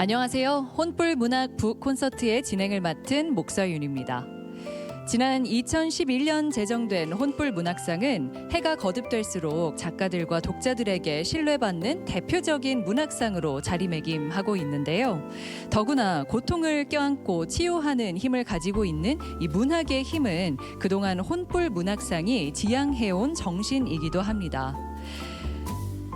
안녕하세요. 혼불 문학 북 콘서트의 진행을 맡은 목서윤입니다. 지난 2011년 제정된 혼불 문학상은 해가 거듭될수록 작가들과 독자들에게 신뢰받는 대표적인 문학상으로 자리매김하고 있는데요. 더구나 고통을 껴안고 치유하는 힘을 가지고 있는 이 문학의 힘은 그동안 혼불 문학상이 지향해온 정신이기도 합니다.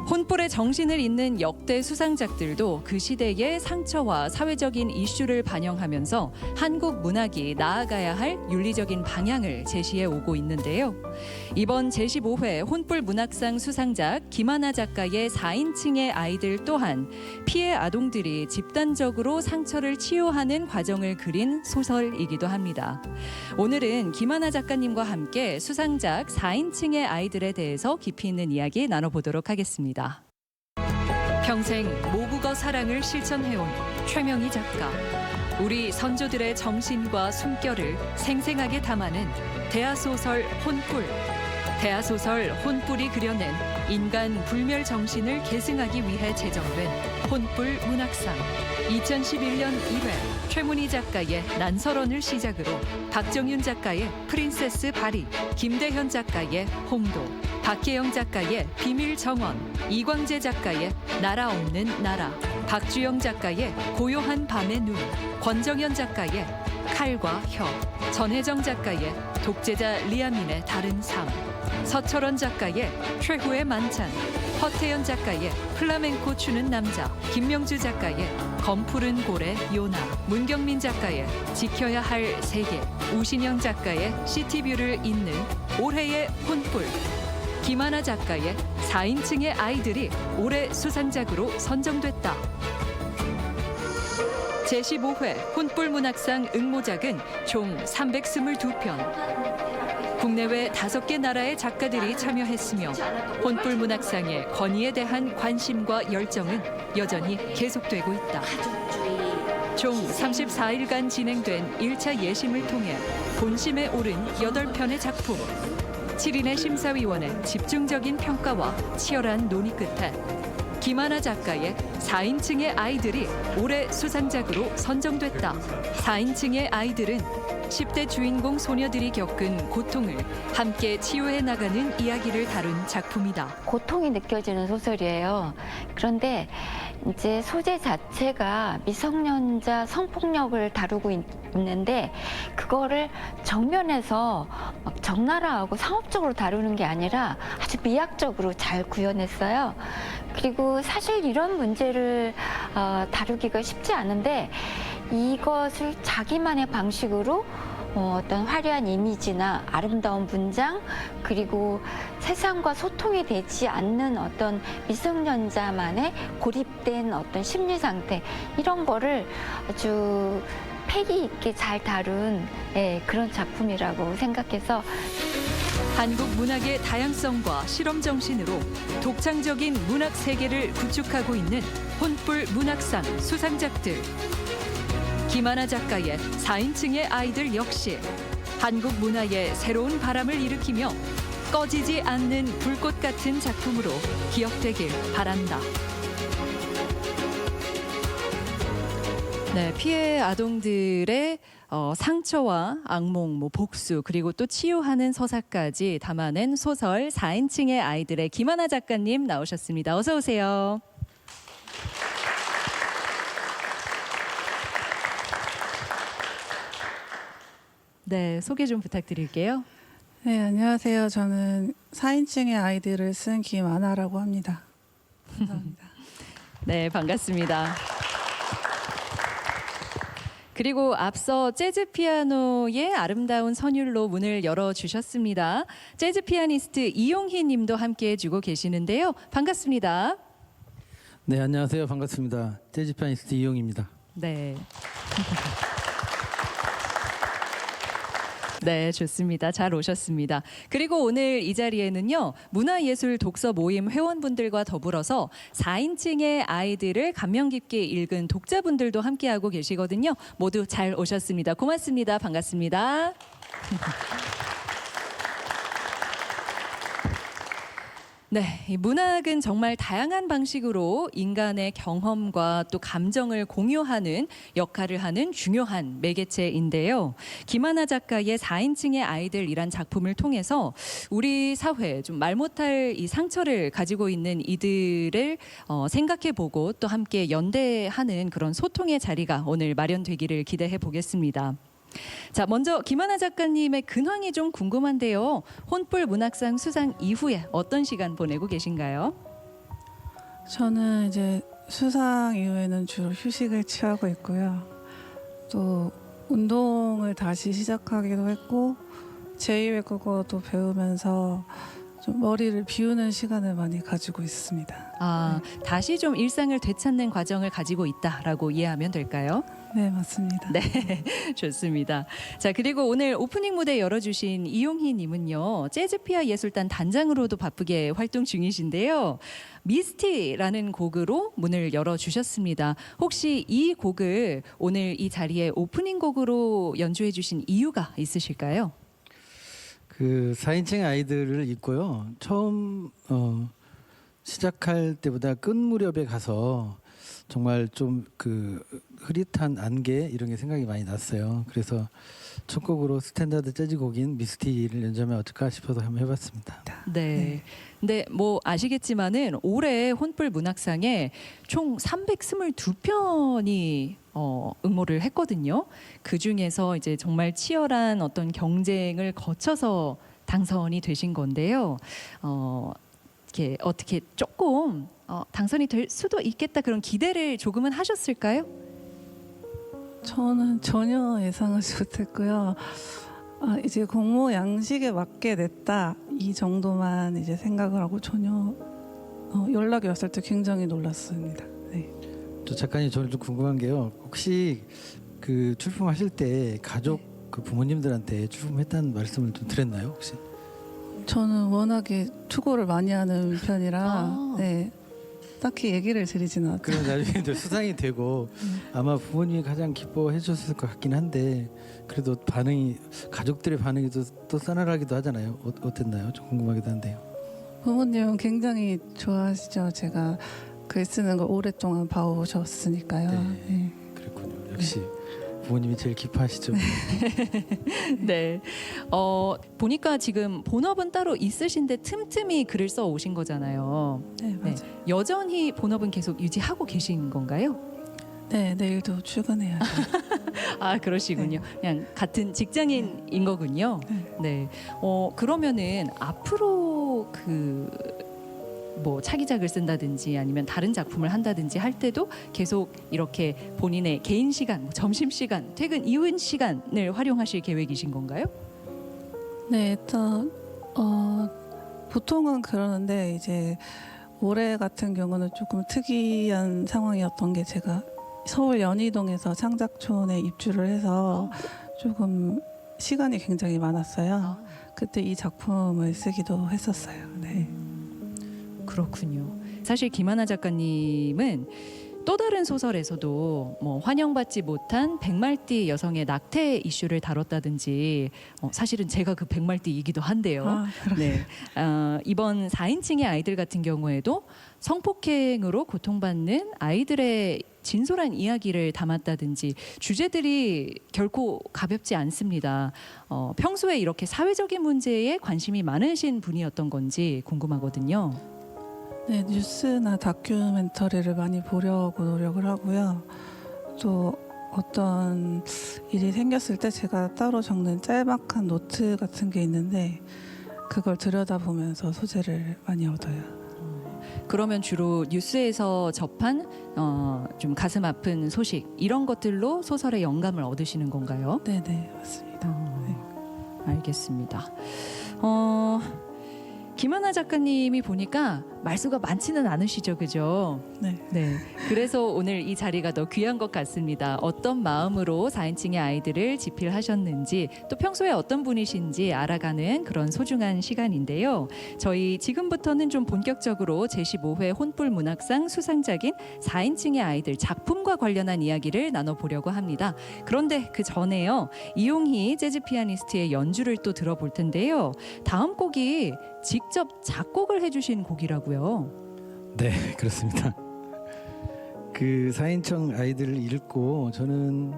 혼불의 정신을 잇는 역대 수상작들도 그 시대의 상처와 사회적인 이슈를 반영하면서 한국 문학이 나아가야 할 윤리적인 방향을 제시해 오고 있는데요. 이번 제15회 혼불 문학상 수상작 김하나 작가의 4인칭의 아이들 또한 피해 아동들이 집단적으로 상처를 치유하는 과정을 그린 소설이기도 합니다. 오늘은 김하나 작가님과 함께 수상작 4인칭의 아이들에 대해서 깊이 있는 이야기 나눠보도록 하겠습니다. 평생 모국어 사랑을 실천해온 최명희 작가. 우리 선조들의 정신과 숨결을 생생하게 담아낸 대하소설 혼불. 대하소설 혼불이 그려낸 인간 불멸 정신을 계승하기 위해 제정된 혼불 문학상. 2011년 1회 최문희 작가의 난설언을 시작으로 박정윤 작가의 프린세스 바리, 김대현 작가의 홍도, 박혜영 작가의 비밀 정원, 이광재 작가의 나라 없는 나라, 박주영 작가의 고요한 밤의 눈, 권정현 작가의 칼과 혀, 전혜정 작가의 독재자 리아민의 다른 삶, 서철원 작가의 최후의 만찬, 허태연 작가의 플라멩코 추는 남자, 김명주 작가의 검푸른 고래 요나, 문경민 작가의 지켜야 할 세계, 우신영 작가의 시티뷰를 잇는 올해의 혼불, 김하나 작가의 4인칭의 아이들이 올해 수상작으로 선정됐다. 제15회 혼불 문학상 응모작은 총 322편. 국내외 5개 나라의 작가들이 참여했으며 혼불 문학상의 권위에 대한 관심과 열정은 여전히 계속되고 있다. 총 34일간 진행된 1차 예심을 통해 본심에 오른 8편의 작품. 7인의 심사위원의 집중적인 평가와 치열한 논의 끝에 김하나 작가의 4인칭의 아이들이 올해 수상작으로 선정됐다. 4인칭의 아이들은 10대 주인공 소녀들이 겪은 고통을 함께 치유해 나가는 이야기를 다룬 작품이다. 고통이 느껴지는 소설이에요. 그런데 이제 소재 자체가 미성년자 성폭력을 다루고 있는데 그거를 정면에서 막 적나라하고 상업적으로 다루는 게 아니라 아주 미학적으로 잘 구현했어요. 그리고 사실 이런 문제를 다루기가 쉽지 않은데 이것을 자기만의 방식으로 어떤 화려한 이미지나 아름다운 문장 그리고 세상과 소통이 되지 않는 어떤 미성년자만의 고립된 어떤 심리 상태 이런 거를 아주 패기 있게 잘 다룬 그런 작품이라고 생각해서 한국 문학의 다양성과 실험 정신으로 독창적인 문학 세계를 구축하고 있는 혼불 문학상 수상작들. 김하나 작가의 4인칭의 아이들 역시 한국 문화의 새로운 바람을 일으키며 꺼지지 않는 불꽃 같은 작품으로 기억되길 바란다. 네, 피해 아동들의 상처와 악몽, 복수 그리고 또 치유하는 서사까지 담아낸 소설 4인칭의 아이들의 김하나 작가님 나오셨습니다. 어서 오세요. 네, 소개 좀 부탁드릴게요. 네, 안녕하세요. 저는 4인칭의 아이들을 쓴 김하나라고 합니다. 감사합니다. 네, 반갑습니다. 그리고 앞서 재즈 피아노의 아름다운 선율로 문을 열어주셨습니다. 재즈 피아니스트 이용희 님도 함께 해주고 계시는데요. 반갑습니다. 네, 안녕하세요. 반갑습니다. 재즈 피아니스트 이용입니다. 네. 네, 좋습니다. 잘 오셨습니다. 그리고 오늘 이 자리에는요, 문화예술 독서 모임 회원분들과 더불어서 4인칭의 아이들을 감명 깊게 읽은 독자분들도 함께하고 계시거든요. 모두 잘 오셨습니다. 고맙습니다. 반갑습니다. 네, 이 문학은 정말 다양한 방식으로 인간의 경험과 또 감정을 공유하는 역할을 하는 중요한 매개체인데요. 김하나 작가의 4인칭의 아이들이란 작품을 통해서 우리 사회 좀 말 못할 이 상처를 가지고 있는 이들을 생각해보고 또 함께 연대하는 그런 소통의 자리가 오늘 마련되기를 기대해 보겠습니다. 자, 먼저 김하나 작가님의 근황이 좀 궁금한데요. 혼불 문학상 수상 이후에 어떤 시간 보내고 계신가요? 저는 이제 수상 이후에는 주로 휴식을 취하고 있고요. 또 운동을 다시 시작하기도 했고 제2외국어도 배우면서 좀 머리를 비우는 시간을 많이 가지고 있습니다. 아, 다시 좀 일상을 되찾는 과정을 가지고 있다라고 이해하면 될까요? 네, 맞습니다. 네, 좋습니다. 자, 그리고 오늘 오프닝 무대 열어주신 이용희 님은요, 재즈피아 예술단 단장으로도 바쁘게 활동 중이신데요. 미스티라는 곡으로 문을 열어주셨습니다. 혹시 이 곡을 오늘 이 자리에 오프닝 곡으로 연주해 주신 이유가 있으실까요? 그 4인칭 아이들을 읽고요. 처음 시작할 때보다 끝 무렵에 가서 정말 좀 그 흐릿한 안개 이런 게 생각이 많이 났어요. 그래서 첫 곡으로 스탠다드 재즈 곡인 미스티를 연주하면 어떨까 싶어서 한번 해봤습니다. 네. 근데 뭐 아시겠지만은 올해 혼불 문학상에 총 322편이 응모를 했거든요. 그 중에서 이제 정말 치열한 어떤 경쟁을 거쳐서 당선이 되신 건데요. 이렇게 어떻게 조금 당선이 될 수도 있겠다 그런 기대를 조금은 하셨을까요? 저는 전혀 예상하지 못했고요. 이제 공모 양식에 맞게 냈다 이 정도만 이제 생각을 하고 전혀 연락이 왔을 때 굉장히 놀랐습니다. 네. 저 작가님 저는 좀 궁금한 게요. 혹시 그 출품하실 때 가족 그 부모님들한테 출품했다는 말씀을 좀 드렸나요 혹시? 저는 워낙에 투고를 많이 하는 편이라 아. 네, 딱히 얘기를 드리지는 않아요. 그럼 나중에 이제 수상이 되고 아마 부모님이 가장 기뻐해 주셨을 것 같긴 한데 그래도 반응이 가족들의 반응이 또 싸늘하기도 하잖아요. 어땠나요? 좀 궁금하기도 한데요. 부모님은 굉장히 좋아하시죠. 제가 글 쓰는 거 오랫동안 봐오셨으니까요. 네. 네. 그랬군요. 역시 부모님이 제일 기뻐하시죠. 네. 보니까 지금 본업은 따로 있으신데 틈틈이 글을 써 오신 거잖아요. 네, 맞아요. 네. 여전히 본업은 계속 유지하고 계신 건가요? 네, 내일도 출근해야죠. 아, 그러시군요. 그냥 같은 직장인인 거군요. 네. 그러면은 앞으로 뭐 차기작을 쓴다든지 아니면 다른 작품을 한다든지 할 때도 계속 이렇게 본인의 개인 시간, 뭐 점심 시간, 퇴근 이후 시간을 활용하실 계획이신 건가요? 네, 일단 보통은 그러는데 이제 올해 같은 경우는 조금 특이한 상황이었던 게 제가 서울 연희동에서 창작촌에 입주를 해서 조금 시간이 굉장히 많았어요. 그때 이 작품을 쓰기도 했었어요. 네. 그렇군요. 사실 김하나 작가님은 또 다른 소설에서도 뭐 환영받지 못한 백말띠 여성의 낙태 이슈를 다뤘다든지 사실은 제가 그 백말띠이기도 한데요. 네, 이번 4인칭의 아이들 같은 경우에도 성폭행으로 고통받는 아이들의 진솔한 이야기를 담았다든지 주제들이 결코 가볍지 않습니다. 평소에 이렇게 사회적인 문제에 관심이 많으신 분이었던 건지 궁금하거든요. 네, 뉴스나 다큐멘터리를 많이 보려고 노력을 하고요. 또 어떤 일이 생겼을 때 제가 따로 적는 짤막한 노트 같은 게 있는데 그걸 들여다보면서 소재를 많이 얻어요. 그러면 주로 뉴스에서 접한 좀 가슴 아픈 소식 이런 것들로 소설의 영감을 얻으시는 건가요? 네, 맞습니다. 네. 알겠습니다. 김하나 작가님이 보니까 말수가 많지는 않으시죠, 그죠? 네. 네. 그래서 오늘 이 자리가 더 귀한 것 같습니다. 어떤 마음으로 4인칭의 아이들을 집필하셨는지 또 평소에 어떤 분이신지 알아가는 그런 소중한 시간인데요. 저희 지금부터는 좀 본격적으로 제15회 혼불 문학상 수상작인 4인칭의 아이들 작품과 관련한 이야기를 나눠보려고 합니다. 그런데 그 전에요. 이용희 재즈 피아니스트의 연주를 또 들어볼 텐데요. 다음 곡이 직접 작곡을 해주신 곡이라고요. 네, 그렇습니다. 그 4인청 아이들을 읽고 저는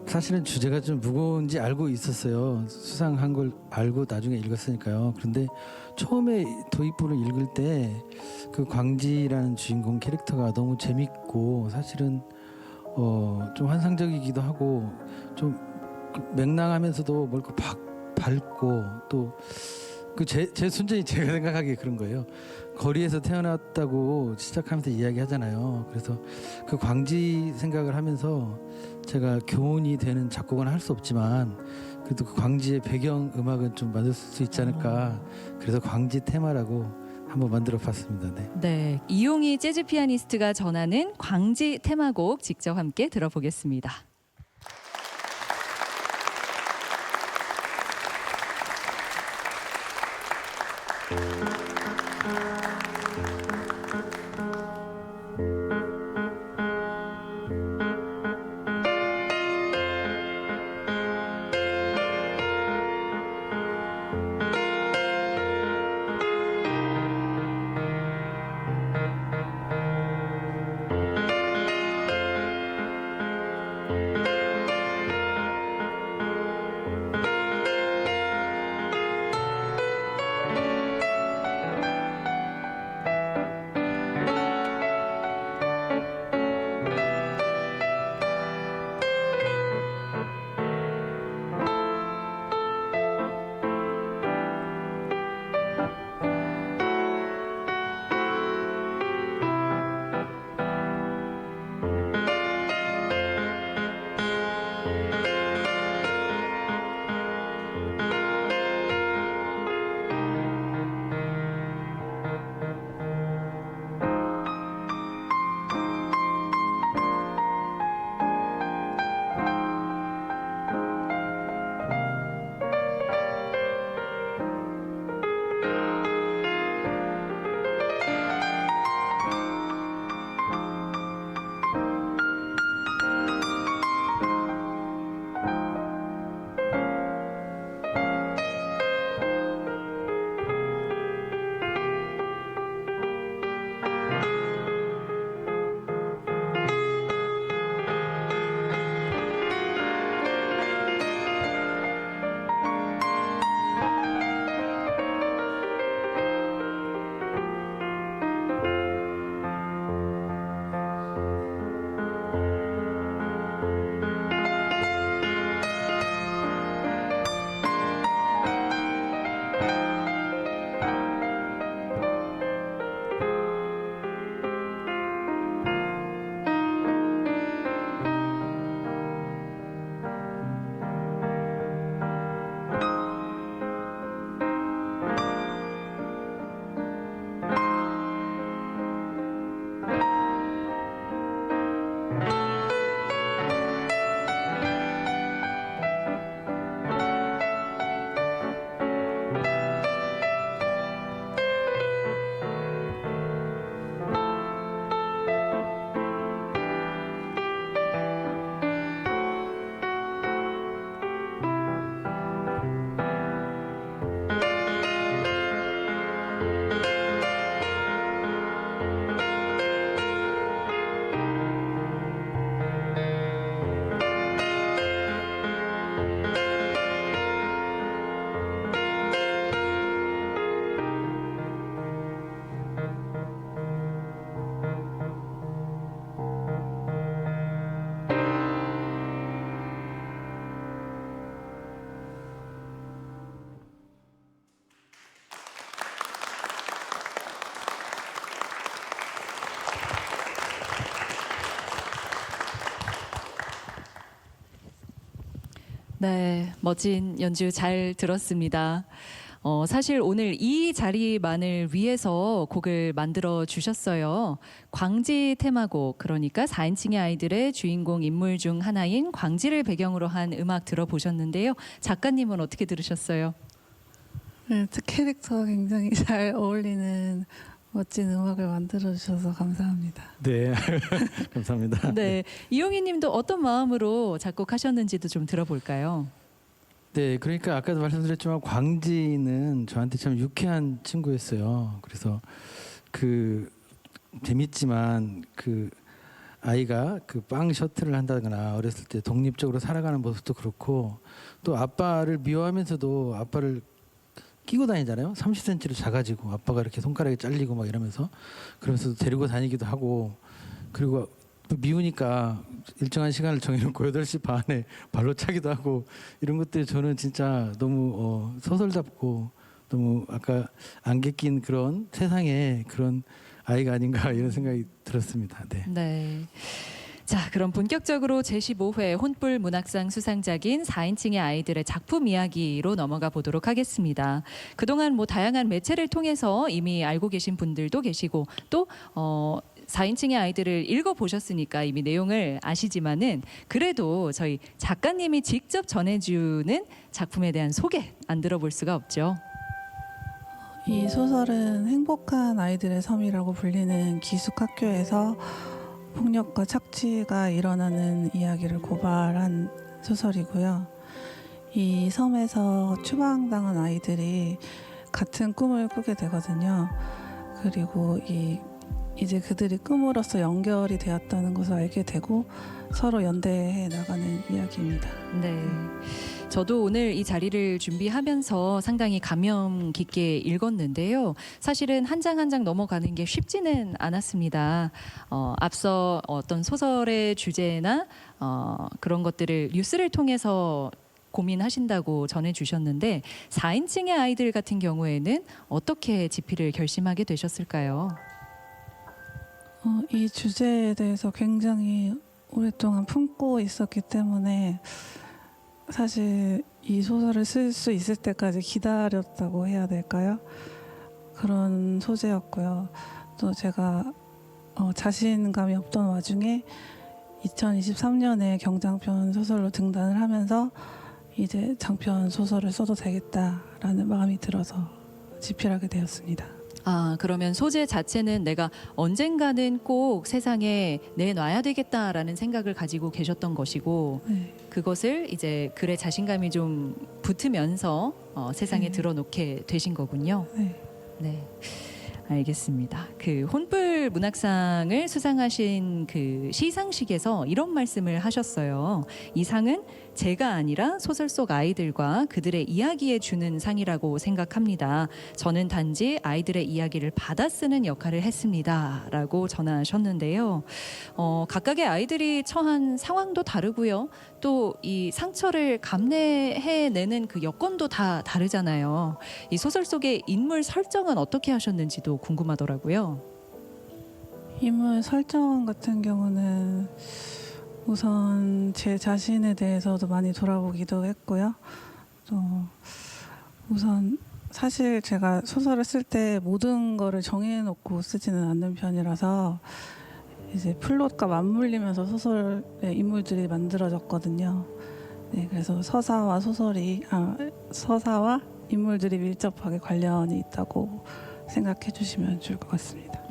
사실은 주제가 좀 무거운지 알고 있었어요. 수상한 걸 알고 나중에 읽었으니까요. 그런데 처음에 도입부를 읽을 때 그 광지라는 주인공 캐릭터가 너무 재밌고 사실은 좀 환상적이기도 하고 좀 맹랑하면서도 뭘까 밝고 또 그 제 순전히 제가 생각하기에 그런 거예요. 거리에서 태어났다고 시작하면서 이야기하잖아요. 그래서 그 광지 생각을 하면서 제가 교훈이 되는 작곡은 할 수 없지만 그래도 그 광지의 배경 음악은 좀 만들 수 있지 않을까. 그래서 광지 테마라고 한번 만들어봤습니다. 네. 네, 이용희 재즈 피아니스트가 전하는 광지 테마곡 직접 함께 들어보겠습니다. 네, 멋진 연주 잘 들었습니다. 사실 오늘 이 자리만을 위해서 곡을 만들어 주셨어요. 광지 테마곡, 그러니까 4인칭의 아이들의 주인공 인물 중 하나인 광지를 배경으로 한 음악 들어보셨는데요. 작가님은 어떻게 들으셨어요? 네, 캐릭터가 굉장히 잘 어울리는 멋진 음악을 만들어 주셔서 감사합니다. 네, 감사합니다. 네, 이용희 님도 어떤 마음으로 작곡하셨는지도 좀 들어볼까요? 네, 그러니까 아까도 말씀드렸지만 광지는 저한테 참 유쾌한 친구였어요. 그래서 그 재밌지만 그 아이가 그 빵 셔틀을 한다거나 어렸을 때 독립적으로 살아가는 모습도 그렇고 또 아빠를 미워하면서도 아빠를 끼고 다니잖아요. 30cm로 작아지고 아빠가 이렇게 손가락이 잘리고 막 이러면서 그러면서 데리고 다니기도 하고 그리고 또 미우니까 일정한 시간을 정해놓고 8시 반에 발로 차기도 하고 이런 것들이 저는 진짜 너무 소설답고 너무 아까 안개 낀 그런 세상에 그런 아이가 아닌가 이런 생각이 들었습니다. 네. 네. 자, 그럼 본격적으로 제15회 혼불 문학상 수상작인 4인칭의 아이들의 작품 이야기로 넘어가 보도록 하겠습니다. 그동안 뭐 다양한 매체를 통해서 이미 알고 계신 분들도 계시고 또 4인칭의 아이들을 읽어보셨으니까 이미 내용을 아시지만은 그래도 저희 작가님이 직접 전해주는 작품에 대한 소개 안 들어볼 수가 없죠. 이 소설은 행복한 아이들의 섬이라고 불리는 기숙학교에서 폭력과 착취가 일어나는 이야기를 고발한 소설이고요. 이 섬에서 추방당한 아이들이 같은 꿈을 꾸게 되거든요. 그리고 이제 그들이 꿈으로써 연결이 되었다는 것을 알게 되고 서로 연대해 나가는 이야기입니다. 네. 저도 오늘 이 자리를 준비하면서 상당히 감명 깊게 읽었는데요. 사실은 한 장 한 장 넘어가는 게 쉽지는 않았습니다. 앞서 어떤 소설의 주제나 그런 것들을 뉴스를 통해서 고민하신다고 전해주셨는데 4인칭의 아이들 같은 경우에는 어떻게 집필을 결심하게 되셨을까요? 이 주제에 대해서 굉장히 오랫동안 품고 있었기 때문에 사실 이 소설을 쓸 수 있을 때까지 기다렸다고 해야 될까요? 그런 소재였고요. 또 제가 자신감이 없던 와중에 2023년에 경장편 소설로 등단을 하면서 이제 장편 소설을 써도 되겠다라는 마음이 들어서 집필하게 되었습니다. 그러면 소재 자체는 내가 언젠가는 꼭 세상에 내놔야 되겠다라는 생각을 가지고 계셨던 것이고 네. 그것을 이제 글에 자신감이 좀 붙으면서 세상에 네. 드러놓게 되신 거군요. 네. 네. 알겠습니다. 그 혼불 문학상을 수상하신 그 시상식에서 이런 말씀을 하셨어요. 이 상은 제가 아니라 소설 속 아이들과 그들의 이야기에 주는 상이라고 생각합니다. 저는 단지 아이들의 이야기를 받아 쓰는 역할을 했습니다. 라고 전하셨는데요. 각각의 아이들이 처한 상황도 다르고요. 또 이 상처를 감내해내는 그 여건도 다 다르잖아요. 이 소설 속의 인물 설정은 어떻게 하셨는지도 궁금하더라고요. 인물 설정 같은 경우는 우선 제 자신에 대해서도 많이 돌아보기도 했고요. 또 우선 사실 제가 소설을 쓸 때 모든 거를 정해놓고 쓰지는 않는 편이라서 이제 플롯과 맞물리면서 소설의 인물들이 만들어졌거든요. 네, 그래서 서사와 인물들이 밀접하게 관련이 있다고 생각해 주시면 좋을 것 같습니다.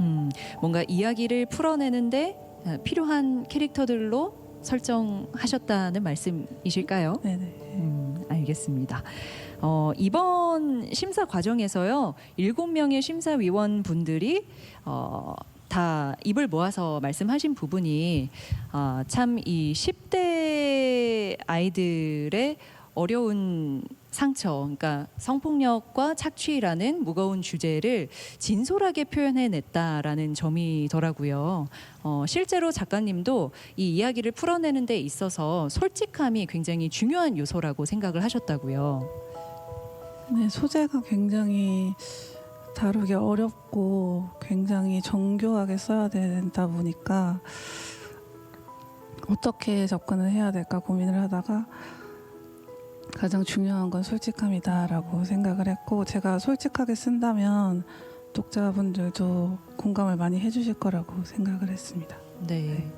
뭔가 이야기를 풀어내는데 필요한 캐릭터들로 설정하셨다는 말씀이실까요? 네네. 알겠습니다. 이번 심사 과정에서요, 7명의 심사위원분들이 다 입을 모아서 말씀하신 부분이 참 이 10대 아이들의 어려운 상처, 그러니까 성폭력과 착취라는 무거운 주제를 진솔하게 표현해냈다라는 점이더라고요. 실제로 작가님도 이 이야기를 풀어내는 데 있어서 솔직함이 굉장히 중요한 요소라고 생각을 하셨다고요. 네, 소재가 굉장히 다루기 어렵고 굉장히 정교하게 써야 된다 보니까 어떻게 접근을 해야 될까 고민을 하다가 가장 중요한 건 솔직함이다라고 생각을 했고, 제가 솔직하게 쓴다면 독자분들도 공감을 많이 해주실 거라고 생각을 했습니다. 네.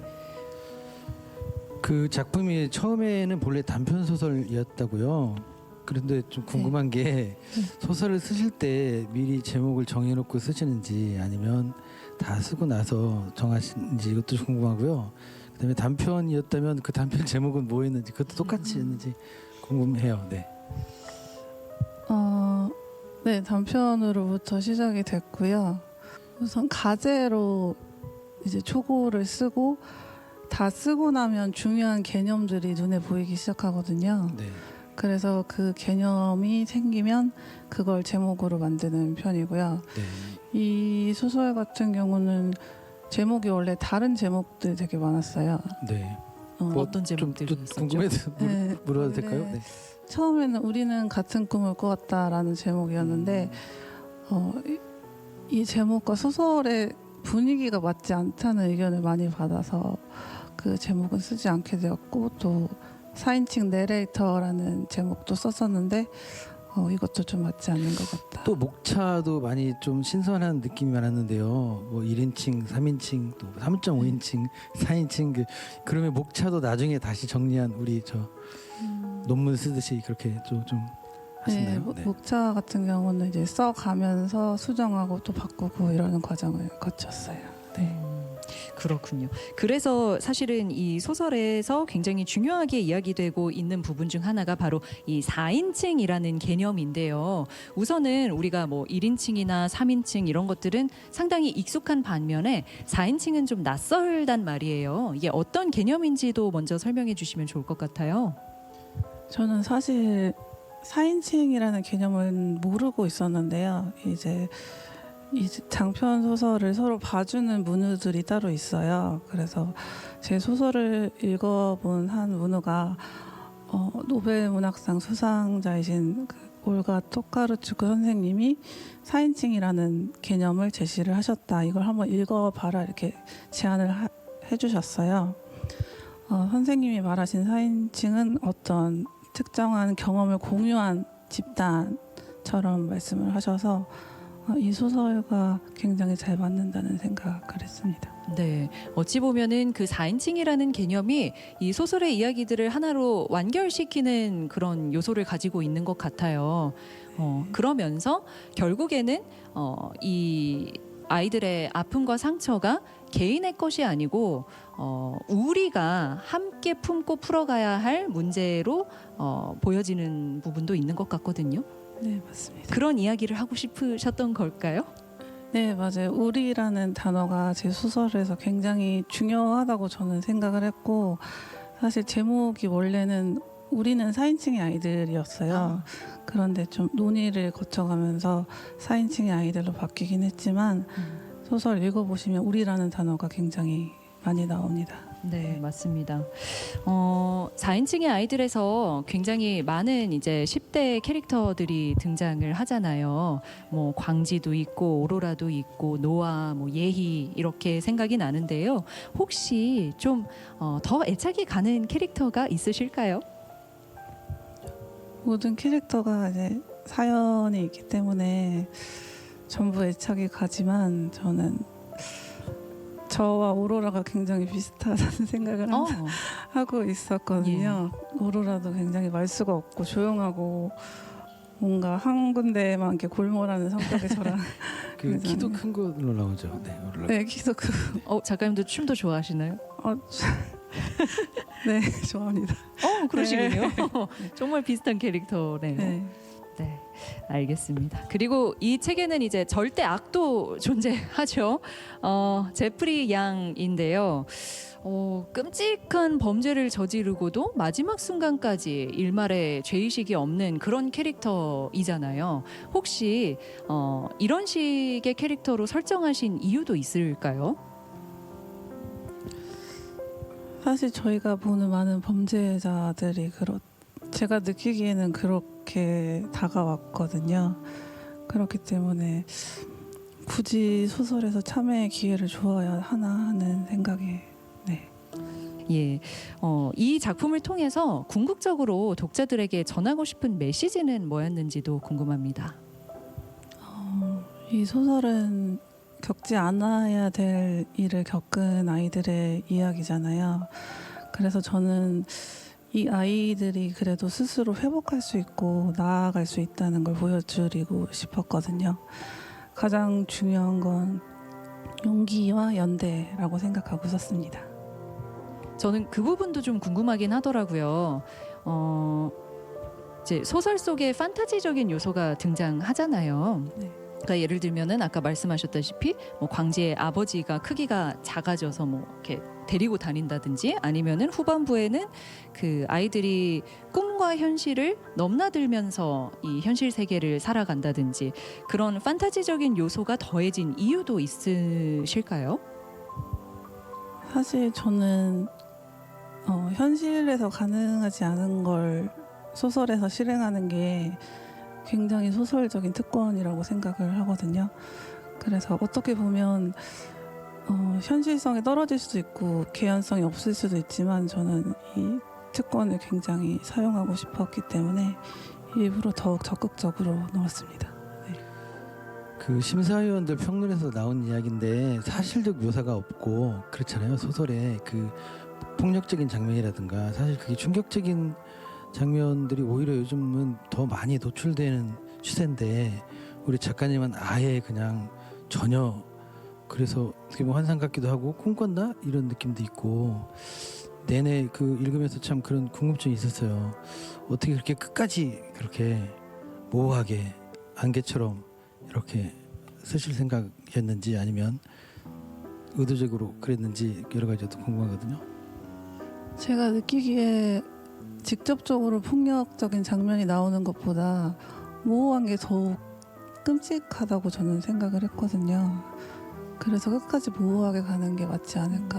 그 작품이 처음에는 본래 단편 소설이었다고요. 그런데 좀 궁금한 게 소설을 쓰실 때 미리 제목을 정해놓고 쓰시는지 아니면 다 쓰고 나서 정하시는지 이것도 좀 궁금하고요. 그다음에 단편이었다면 그 단편 제목은 뭐였는지 그것도 똑같이 했는지 궁금해요. 네. 네, 단편으로부터 시작이 됐고요. 우선 가제로 이제 초고를 쓰고, 다 쓰고 나면 중요한 개념들이 눈에 보이기 시작하거든요. 네. 그래서 그 개념이 생기면 그걸 제목으로 만드는 편이고요. 네. 이 소설 같은 경우는 제목이 원래 다른 제목들이 되게 많았어요. 네. 어떤 좀 제목들이 또 있었죠? 궁금해서 네, 물어도 원래 될까요? 네. 처음에는 우리는 같은 꿈을 꾸었다라는 제목이었는데 이 제목과 소설의 분위기가 맞지 않다는 의견을 많이 받아서 그 제목은 쓰지 않게 되었고, 또 4인칭 내레이터라는 제목도 썼었는데 이것도 좀 맞지 않는 것 같다. 또 목차도 많이 좀 신선한 느낌이 많았는데요. 뭐 1인칭, 3인칭, 또 3.5인칭, 4인칭 그러면 목차도 나중에 다시 정리한 우리 저 논문 쓰듯이 그렇게 좀 하시나요? 네, 목차 같은 경우는 이제 써가면서 수정하고 또 바꾸고 이러는 과정을 거쳤어요. 네. 그렇군요. 그래서 사실은 이 소설에서 굉장히 중요하게 이야기되고 있는 부분 중 하나가 바로 이 4인칭이라는 개념인데요. 우선은 우리가 뭐 1인칭이나 3인칭 이런 것들은 상당히 익숙한 반면에 4인칭은 좀 낯설단 말이에요. 이게 어떤 개념인지도 먼저 설명해 주시면 좋을 것 같아요. 저는 사실 4인칭이라는 개념은 모르고 있었는데요. 이제 이 장편 소설을 서로 봐주는 문우들이 따로 있어요. 그래서 제 소설을 읽어본 한 문우가 노벨 문학상 수상자이신 그 올가 토카르추크 선생님이 4인칭이라는 개념을 제시를 하셨다. 이걸 한번 읽어봐라 이렇게 제안을 해주셨어요. 선생님이 말하신 4인칭은 어떤 특정한 경험을 공유한 집단처럼 말씀을 하셔서 이 소설과 굉장히 잘 맞는다는 생각을 했습니다. 네, 어찌 보면은 그 4인칭이라는 개념이 이 소설의 이야기들을 하나로 완결시키는 그런 요소를 가지고 있는 것 같아요. 그러면서 결국에는 이 아이들의 아픔과 상처가 개인의 것이 아니고 우리가 함께 품고 풀어가야 할 문제로 보여지는 부분도 있는 것 같거든요. 네, 맞습니다. 그런 이야기를 하고 싶으셨던 걸까요? 네, 맞아요. 우리라는 단어가 제 소설에서 굉장히 중요하다고 저는 생각을 했고, 사실 제목이 원래는 우리는 4인칭의 아이들이었어요. 그런데 좀 논의를 거쳐가면서 4인칭의 아이들로 바뀌긴 했지만 소설 읽어보시면 우리라는 단어가 굉장히 많이 나옵니다. 네, 맞습니다. 4인칭의 아이들에서 굉장히 많은 이제 10대 캐릭터들이 등장을 하잖아요. 뭐 광지도 있고 오로라도 있고 노아, 뭐 예희 이렇게 생각이 나는데요. 혹시 좀 더 애착이 가는 캐릭터가 있으실까요? 모든 캐릭터가 이제 사연이 있기 때문에 전부 애착이 가지만 저는 저와 오로라가 굉장히 비슷하다는 생각을 항상 하고 있었거든요. 오로라도 굉장히 말수가 없고 조용하고 뭔가 한 군데만 이렇게 골몰하는 성격의 저랑 그 키도 큰 걸로 나오죠. 네, 오로라. 네, 키도 크고 작가님도 춤도 좋아하시나요? 네, 좋아합니다. 그러시군요. 정말 비슷한 캐릭터네요. 네. 네, 알겠습니다. 그리고 이 책에는 이제 절대 악도 존재하죠. 제프리 양인데요. 끔찍한 범죄를 저지르고도 마지막 순간까지 일말의 죄의식이 없는 그런 캐릭터이잖아요. 혹시 이런 식의 캐릭터로 설정하신 이유도 있을까요? 사실 저희가 보는 많은 범죄자들이 제가 느끼기에는 그렇게 다가왔거든요. 그렇기 때문에 굳이 소설에서 참여의 기회를 주어야 하나 하는 생각이 예, 이 작품을 통해서 궁극적으로 독자들에게 전하고 싶은 메시지는 뭐였는지도 궁금합니다. 이 소설은 겪지 않아야 될 일을 겪은 아이들의 이야기잖아요. 그래서 저는 이 아이들이 그래도 스스로 회복할 수 있고 나아갈 수 있다는 걸 보여드리고 싶었거든요. 가장 중요한 건 용기와 연대라고 생각하고 있었습니다. 저는 그 부분도 좀 궁금하긴 하더라고요. 이제 소설 속에 판타지적인 요소가 등장하잖아요. 네. 그러니까 예를 들면은 아까 말씀하셨다시피 뭐 광지의 아버지가 크기가 작아져서 뭐 이렇게 데리고 다닌다든지 아니면은 후반부에는 그 아이들이 꿈과 현실을 넘나들면서 이 현실 세계를 살아간다든지 그런 판타지적인 요소가 더해진 이유도 있으실까요? 사실 저는 현실에서 가능하지 않은 걸 소설에서 실행하는 게 굉장히 소설적인 특권이라고 생각을 하거든요. 그래서 어떻게 보면 현실성이 떨어질 수도 있고 개연성이 없을 수도 있지만 저는 이 특권을 굉장히 사용하고 싶었기 때문에 일부러 더욱 적극적으로 넣었습니다. 그 심사위원들 평론에서 나온 이야기인데 사실적 묘사가 없고 그렇잖아요. 소설에 그 폭력적인 장면이라든가 사실 그게 충격적인 장면들이 오히려 요즘은 더 많이 노출되는 추세인데 우리 작가님은 아예 그냥 전혀 그래서 어떻게 보면 환상 같기도 하고 꿈꿨나 이런 느낌도 있고 내내 그 읽으면서 참 그런 궁금증이 있었어요. 어떻게 그렇게 끝까지 그렇게 모호하게 안개처럼 이렇게 쓰실 생각이었는지 아니면 의도적으로 그랬는지 여러 가지도 궁금하거든요. 제가 느끼기에 직접적으로 폭력적인 장면이 나오는 것보다 모호한 게 더욱 끔찍하다고 저는 생각을 했거든요. 그래서 끝까지 모호하게 가는 게 맞지 않을까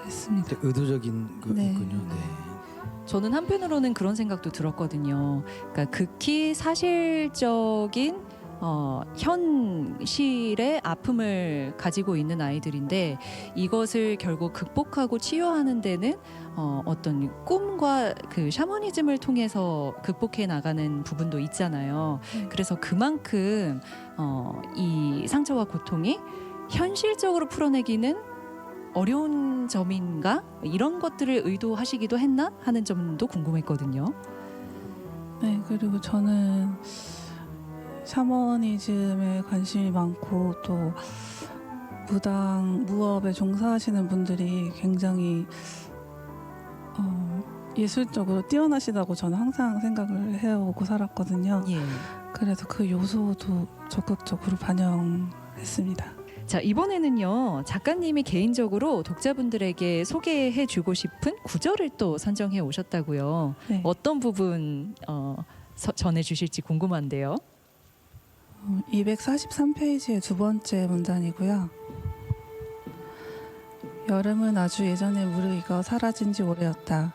했습니다. 의도적인 거군요. 네. 네. 저는 한편으로는 그런 생각도 들었거든요. 그러니까 극히 사실적인 현실의 아픔을 가지고 있는 아이들인데 이것을 결국 극복하고 치유하는 데는 어떤 꿈과 그 샤머니즘을 통해서 극복해 나가는 부분도 있잖아요. 그래서 그만큼 이 상처와 고통이 현실적으로 풀어내기는 어려운 점인가? 이런 것들을 의도하시기도 했나? 하는 점도 궁금했거든요. 네, 그리고 저는 샤머니즘에 관심이 많고 또 무업에 종사하시는 분들이 굉장히 예술적으로 뛰어나시다고 저는 항상 생각을 해오고 살았거든요. 예. 그래서 그 요소도 적극적으로 반영했습니다. 자, 이번에는요. 작가님이 개인적으로 독자분들에게 소개해 주고 싶은 구절을 또 선정해 오셨다고요. 네. 어떤 부분 전해 주실지 궁금한데요. 243페이지의 두 번째 문단이고요. 여름은 아주 예전에 무르익어 사라진 지 오래였다.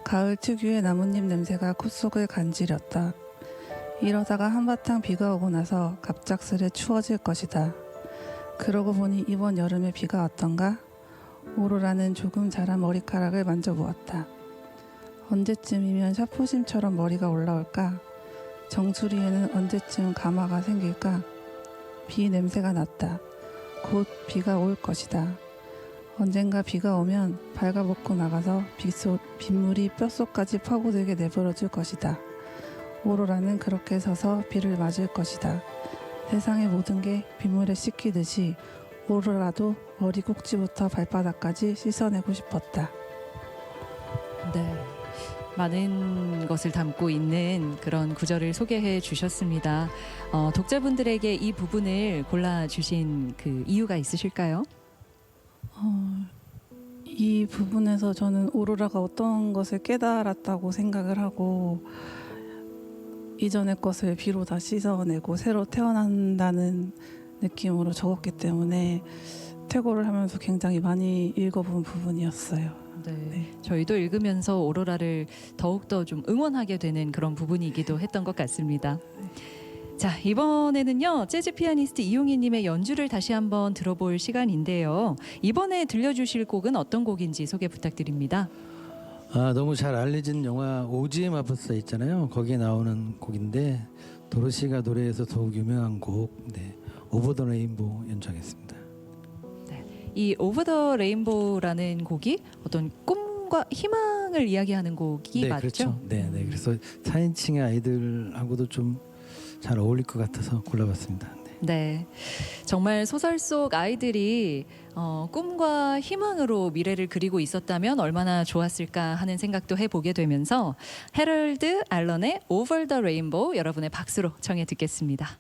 가을 특유의 나뭇잎 냄새가 콧속을 간지렸다. 이러다가 한바탕 비가 오고 나서 갑작스레 추워질 것이다. 그러고 보니 이번 여름에 비가 왔던가? 오로라는 조금 자란 머리카락을 만져보았다. 언제쯤이면 샤프심처럼 머리가 올라올까? 정수리에는 언제쯤 가마가 생길까? 비 냄새가 났다. 곧 비가 올 것이다. 언젠가 비가 오면 발가벗고 나가서 빗물이 뼛속까지 파고들게 내버려줄 것이다. 오로라는 그렇게 서서 비를 맞을 것이다. 세상의 모든 게 빗물에 씻기듯이 오로라도 머리 꼭지부터 발바닥까지 씻어내고 싶었다. 네. 많은 것을 담고 있는 그런 구절을 소개해 주셨습니다. 독자분들에게 이 부분을 골라주신 그 이유가 있으실까요? 이 부분에서 저는 오로라가 어떤 것을 깨달았다고 생각을 하고 이전의 것을 비로 다 씻어내고 새로 태어난다는 느낌으로 적었기 때문에 퇴고를 하면서 굉장히 많이 읽어본 부분이었어요. 네. 저희도 읽으면서 오로라를 더욱더 좀 응원하게 되는 그런 부분이기도 했던 것 같습니다. 자, 이번에는요. 재즈 피아니스트 이용희 님의 연주를 다시 한번 들어볼 시간인데요. 이번에 들려주실 곡은 어떤 곡인지 소개 부탁드립니다. 너무 잘 알려진 영화 오지의 마법사 있잖아요. 거기에 나오는 곡인데 도로시가 노래해서 더욱 유명한 곡 오버 더 레인보우 연주하겠습니다. 이 오버 더 레인보우라는 곡이 어떤 꿈과 희망을 이야기하는 곡이 맞죠? 그렇죠. 네. 그래서 4인칭의 아이들하고도 좀 잘 어울릴 것 같아서 골라봤습니다. 네, 정말 소설 속 아이들이 꿈과 희망으로 미래를 그리고 있었다면 얼마나 좋았을까 하는 생각도 해보게 되면서 해럴드 알런의 Over the Rainbow 여러분의 박수로 청해 듣겠습니다.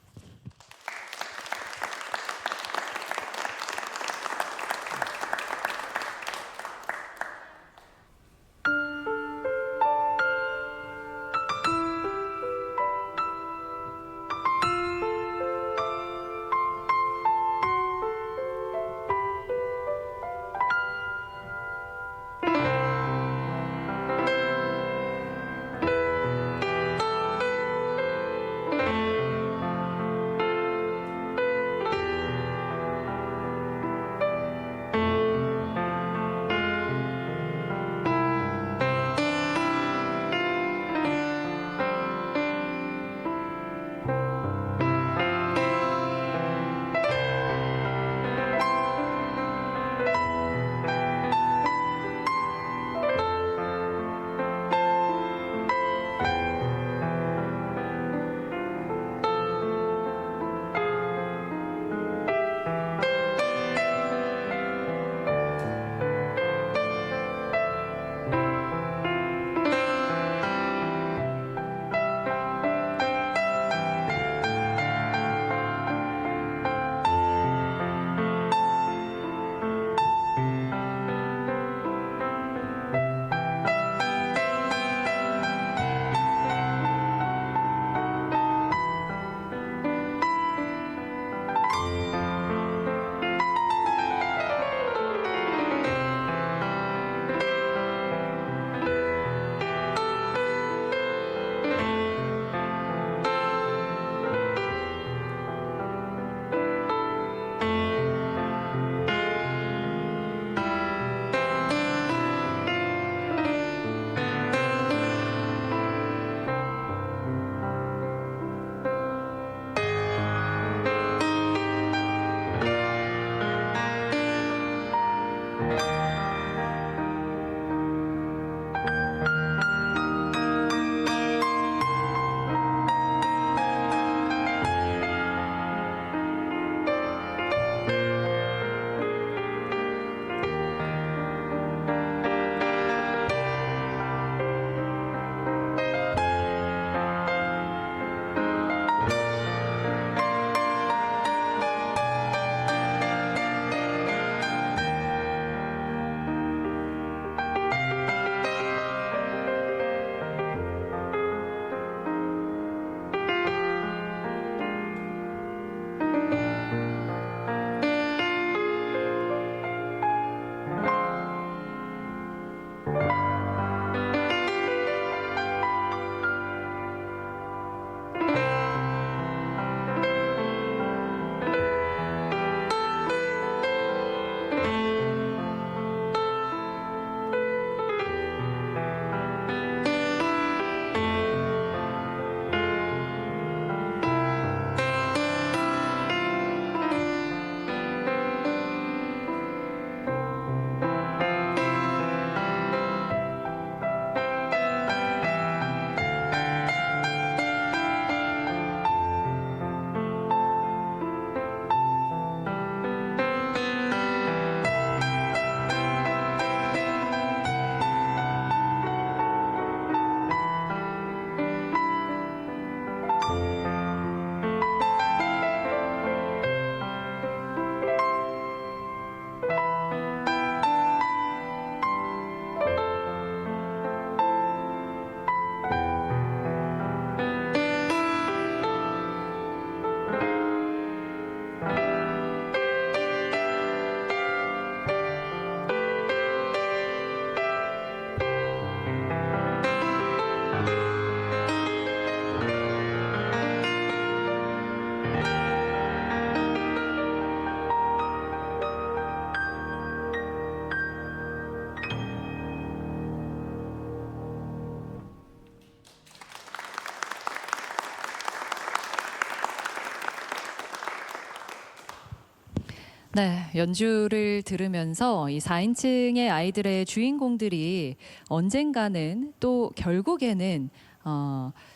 네, 연주를 들으면서 이 4인칭의 아이들의 주인공들이 언젠가는 또 결국에는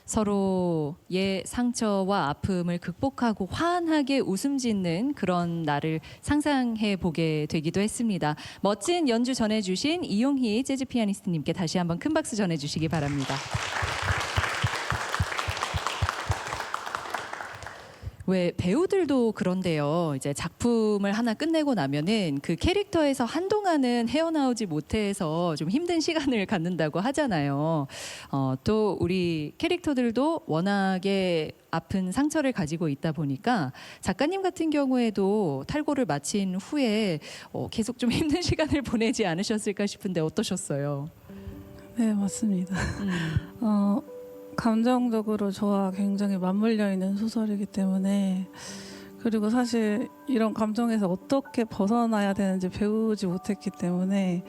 서로의 상처와 아픔을 극복하고 환하게 웃음 짓는 그런 날을 상상해 보게 되기도 했습니다. 멋진 연주 전해주신 이용희 재즈 피아니스트님께 다시 한번 큰 박수 전해주시기 바랍니다. 왜 배우들도 그런데요. 이제 작품을 하나 끝내고 나면은 그 캐릭터에서 한동안은 헤어나오지 못해서 좀 힘든 시간을 갖는다고 하잖아요. 또 우리 캐릭터들도 워낙에 아픈 상처를 가지고 있다 보니까 작가님 같은 경우에도 탈고를 마친 후에 계속 좀 힘든 시간을 보내지 않으셨을까 싶은데 어떠셨어요? 네, 맞습니다. 감정적으로 저와 굉장히 맞물려 있는 소설이기 때문에, 그리고 사실 이런 감정에서 어떻게 벗어나야 되는지 배우지 못했기 때문에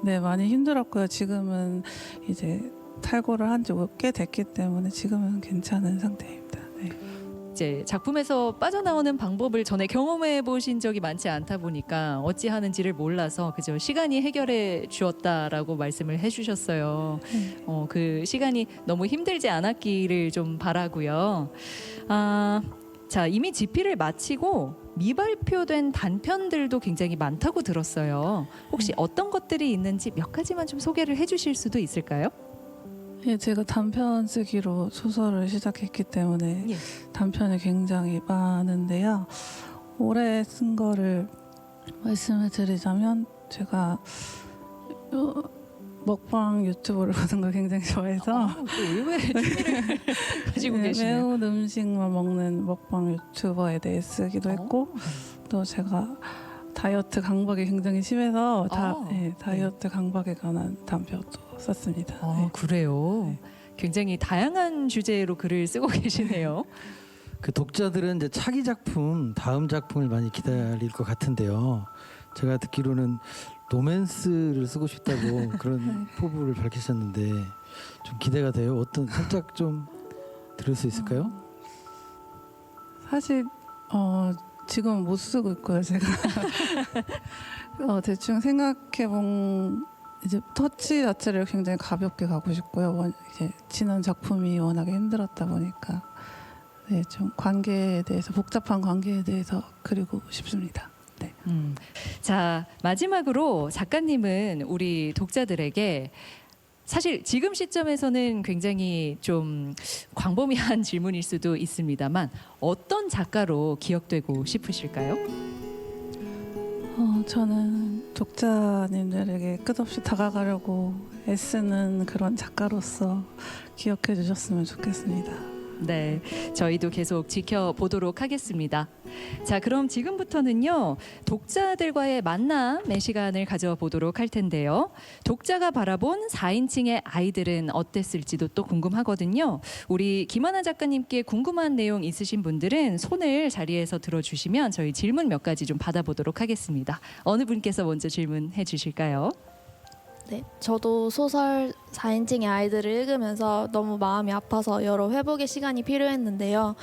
네, 많이 힘들었고요. 지금은 이제 탈고를 한 지 꽤 됐기 때문에 지금은 괜찮은 상태입니다. 네. 이제 작품에서 빠져나오는 방법을 전에 경험해 보신 적이 많지 않다 보니까 어찌 하는지를 몰라서 그저 시간이 해결해 주었다라고 말씀을 해주셨어요. 그 시간이 너무 힘들지 않았기를 좀 바라고요. 자, 이미 집필을 마치고 미발표된 단편들도 굉장히 많다고 들었어요. 혹시 어떤 것들이 있는지 몇 가지만 좀 소개를 해주실 수도 있을까요? 예, 제가 단편 쓰기로 소설을 시작했기 때문에 예. 단편이 굉장히 많은데요. 올해 쓴 거를 말씀을 드리자면, 제가 먹방 유튜브를 보는 걸 굉장히 좋아해서 또 의외의 취미를 가지고 네, 계시네요. 매운 음식만 먹는 먹방 유튜버에 대해 쓰기도 했고, 또 제가 다이어트 강박이 굉장히 심해서 다이어트 강박에 관한 단편도 썼습니다. 네. 그래요. 네. 굉장히 다양한 주제로 글을 쓰고 계시네요. 그 독자들은 이제 차기 작품, 다음 작품을 많이 기다릴 것 같은데요. 제가 듣기로는 로맨스를 쓰고 싶다고 그런 포부를 밝히셨는데 좀 기대가 돼요. 어떤 살짝 좀 들을 수 있을까요? 사실 지금 못 쓰고 있고요. 제가 대충 생각해본 이제 터치 자체를 굉장히 가볍게 가고 싶고요. 이제 지난 작품이 워낙에 힘들었다 보니까 네, 좀 관계에 대해서, 복잡한 관계에 대해서 그리고 싶습니다. 네. 자, 마지막으로 작가님은 우리 독자들에게 사실 지금 시점에서는 굉장히 좀 광범위한 질문일 수도 있습니다만 어떤 작가로 기억되고 싶으실까요? 저는 독자님들에게 끝없이 다가가려고 애쓰는 그런 작가로서 기억해 주셨으면 좋겠습니다. 네, 저희도 계속 지켜보도록 하겠습니다. 자, 그럼 지금부터는요, 독자들과의 만남의 시간을 가져보도록 할 텐데요. 독자가 바라본 4인칭의 아이들은 어땠을지도 또 궁금하거든요. 우리 김하나 작가님께 궁금한 내용 있으신 분들은 손을 자리에서 들어주시면 저희 질문 몇 가지 좀 받아보도록 하겠습니다. 어느 분께서 먼저 질문해 주실까요? 네, 저도 소설 4인칭의 아이들을 읽으면서 너무 마음이 아파서 여러 회복의 시간이 필요했는데요.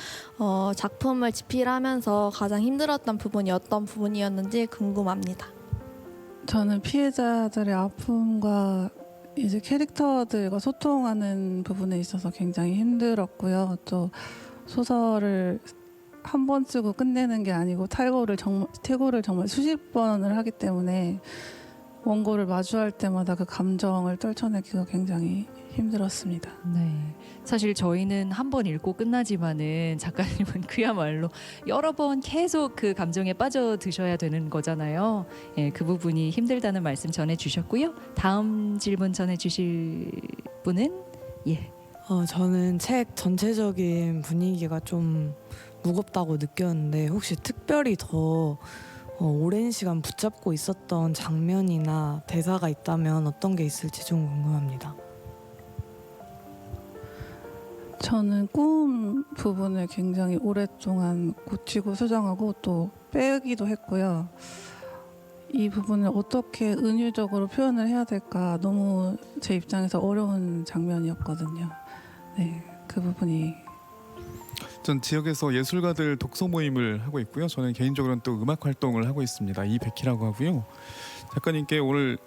작품을 집필하면서 가장 힘들었던 부분이 어떤 부분이었는지 궁금합니다. 저는 피해자들의 아픔과 이제 캐릭터들과 소통하는 부분에 있어서 굉장히 힘들었고요. 또 소설을 한 번 쓰고 끝내는 게 아니고 탈고를 정말 수십 번을 하기 때문에 원고를 마주할 때마다 그 감정을 떨쳐내기가 굉장히 힘들었습니다. 네, 사실 저희는 한 번 읽고 끝나지만은 작가님은 그야말로 여러 번 계속 그 감정에 빠져드셔야 되는 거잖아요. 예, 그 부분이 힘들다는 말씀 전해주셨고요. 다음 질문 전해주실 분은 저는 책 전체적인 분위기가 좀 무겁다고 느꼈는데 혹시 특별히 더 오랜 시간 붙잡고 있었던 장면이나 대사가 있다면 어떤 게 있을지 좀 궁금합니다. 저는 꿈 부분을 굉장히 오랫동안 고치고 수정하고 또 빼기도 했고요. 이 부분을 어떻게 은유적으로 표현을 해야 될까 너무 제 입장에서 어려운 장면이었거든요. 네, 그 부분이 전 지역에서 예술가들 독서 모임을 하고 있고요. 저는 개인적으로는 또 음악 활동을 하고 있습니다. 이백희라고 하고요. 작가님께 오늘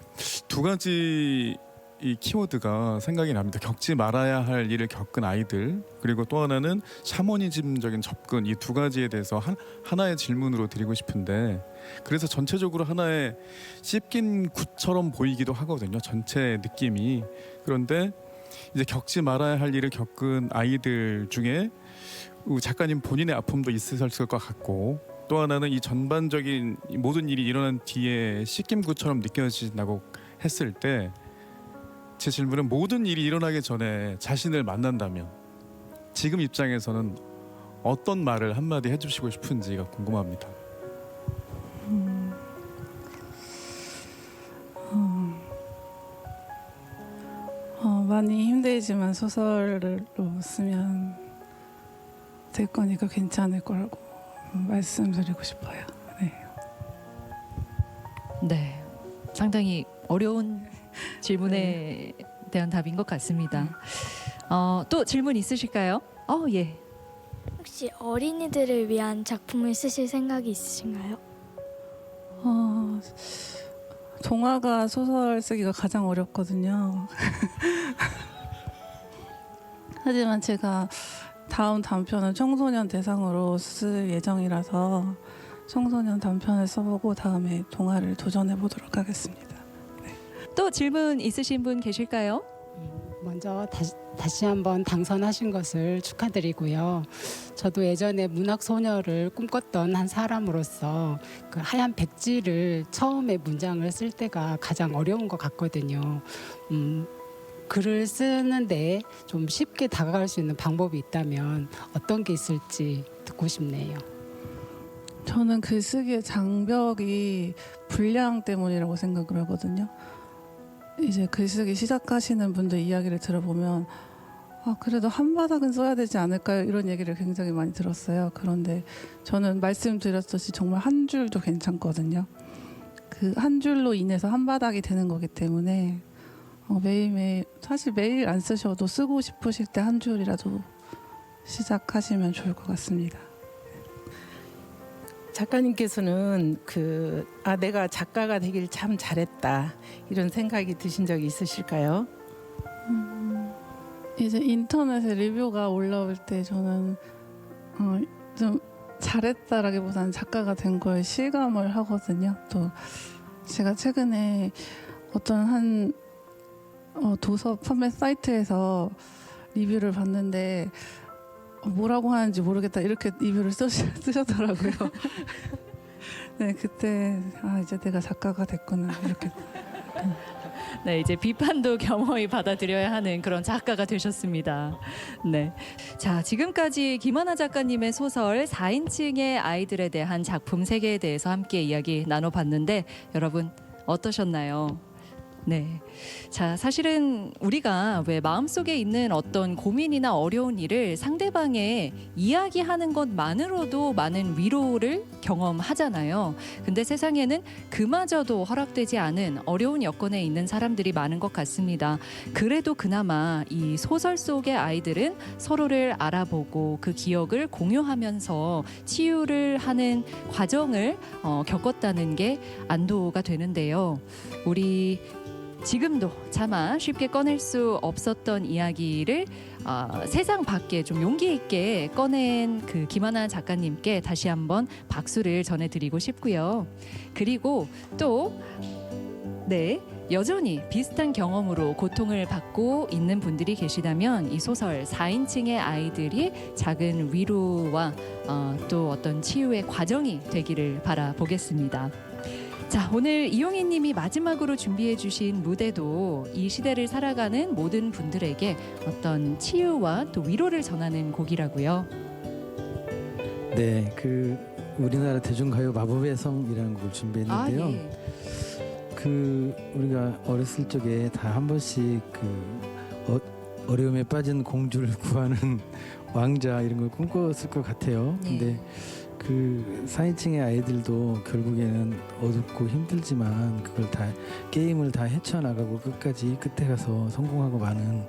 두 가지 이 키워드가 생각이 납니다. 겪지 말아야 할 일을 겪은 아이들, 그리고 또 하나는 샤머니즘적인 접근, 이 두 가지에 대해서 하나의 질문으로 드리고 싶은데, 그래서 전체적으로 하나의 씹긴 굿처럼 보이기도 하거든요. 전체 느낌이. 그런데 이제 겪지 말아야 할 일을 겪은 아이들 중에 작가님 본인의 아픔도 있으실 것 같고, 또 하나는 이 전반적인 이 모든 일이 일어난 뒤에 씻김굿처럼 느껴진다고 했을 때, 제 질문은 모든 일이 일어나기 전에 자신을 만난다면 지금 입장에서는 어떤 말을 한마디 해주시고 싶은지가 궁금합니다. 많이 힘들지만 소설로 쓰면 될 거니까 괜찮을 거라고 말씀드리고 싶어요. 네. 네, 상당히 어려운 질문에 대한 답인 것 같습니다. 또 질문 있으실까요? 예. 혹시 어린이들을 위한 작품을 쓰실 생각이 있으신가요? 동화가 소설 쓰기가 가장 어렵거든요. 하지만 제가 다음 단편은 청소년 대상으로 쓸 예정이라서 청소년 단편을 써보고 다음에 동화를 도전해 보도록 하겠습니다. 또 질문 있으신 분 계실까요? 먼저 다시 한번 당선하신 것을 축하드리고요. 저도 예전에 문학 소녀를 꿈꿨던 한 사람으로서 그 하얀 백지를 처음에 문장을 쓸 때가 가장 어려운 것 같거든요. 글을 쓰는데 좀 쉽게 다가갈 수 있는 방법이 있다면 어떤 게 있을지 듣고 싶네요. 저는 글쓰기의 장벽이 분량 때문이라고 생각을 하거든요. 이제 글쓰기 시작하시는 분들 이야기를 들어보면 그래도 한 바닥은 써야 되지 않을까요? 이런 얘기를 굉장히 많이 들었어요. 그런데 저는 말씀드렸듯이 정말 한 줄도 괜찮거든요. 그 한 줄로 인해서 한 바닥이 되는 거기 때문에 매일매일, 사실 매일 안 쓰셔도 쓰고 싶으실 때 한 줄이라도 시작하시면 좋을 것 같습니다. 작가님께서는 내가 작가가 되길 참 잘했다 이런 생각이 드신 적이 있으실까요? 이제 인터넷에 리뷰가 올라올 때 저는 좀 잘했다라기보다는 작가가 된 거에 실감을 하거든요. 또 제가 최근에 어떤 한 도서 판매 사이트에서 리뷰를 봤는데 뭐라고 하는지 모르겠다 이렇게 리뷰를 쓰셨더라고요. 네, 그때 이제 내가 작가가 됐구나 이렇게. 네, 이제 비판도 겸허히 받아들여야 하는 그런 작가가 되셨습니다. 네, 자, 지금까지 김하나 작가님의 소설 4인칭의 아이들에 대한 작품 세계에 대해서 함께 이야기 나눠봤는데 여러분 어떠셨나요? 네. 자, 사실은 우리가 왜 마음속에 있는 어떤 고민이나 어려운 일을 상대방에 이야기하는 것만으로도 많은 위로를 경험하잖아요. 근데 세상에는 그마저도 허락되지 않은 어려운 여건에 있는 사람들이 많은 것 같습니다. 그래도 그나마 이 소설 속의 아이들은 서로를 알아보고 그 기억을 공유하면서 치유를 하는 과정을 겪었다는 게 안도가 되는데요. 우리 지금도 차마 쉽게 꺼낼 수 없었던 이야기를 세상 밖에 좀 용기 있게 꺼낸 그 김하나 작가님께 다시 한번 박수를 전해드리고 싶고요. 그리고 또 여전히 비슷한 경험으로 고통을 받고 있는 분들이 계시다면 이 소설 4인칭의 아이들이 작은 위로와 또 어떤 치유의 과정이 되기를 바라보겠습니다. 자, 오늘 이용희 님이 마지막으로 준비해 주신 무대도 이 시대를 살아가는 모든 분들에게 어떤 치유와 또 위로를 전하는 곡이라고요. 네, 그 우리나라 대중가요 마법의 성이라는 곡을 준비했는데요. 예. 그 우리가 어렸을 적에 다 한 번씩 그 어려움에 빠진 공주를 구하는 왕자 이런 걸 꿈꿨을 것 같아요. 근데 그 4인칭의 아이들도 결국에는 어둡고 힘들지만 그걸 다 게임을 다 헤쳐나가고 끝에 가서 성공하고 마는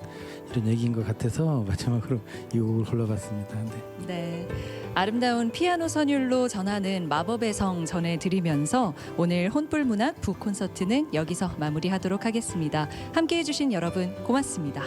이런 얘기인 것 같아서 마지막으로 이 곡을 골라봤습니다. 네. 아름다운 피아노 선율로 전하는 마법의 성 전해드리면서 오늘 혼불문학 북콘서트는 여기서 마무리하도록 하겠습니다. 함께해 주신 여러분 고맙습니다.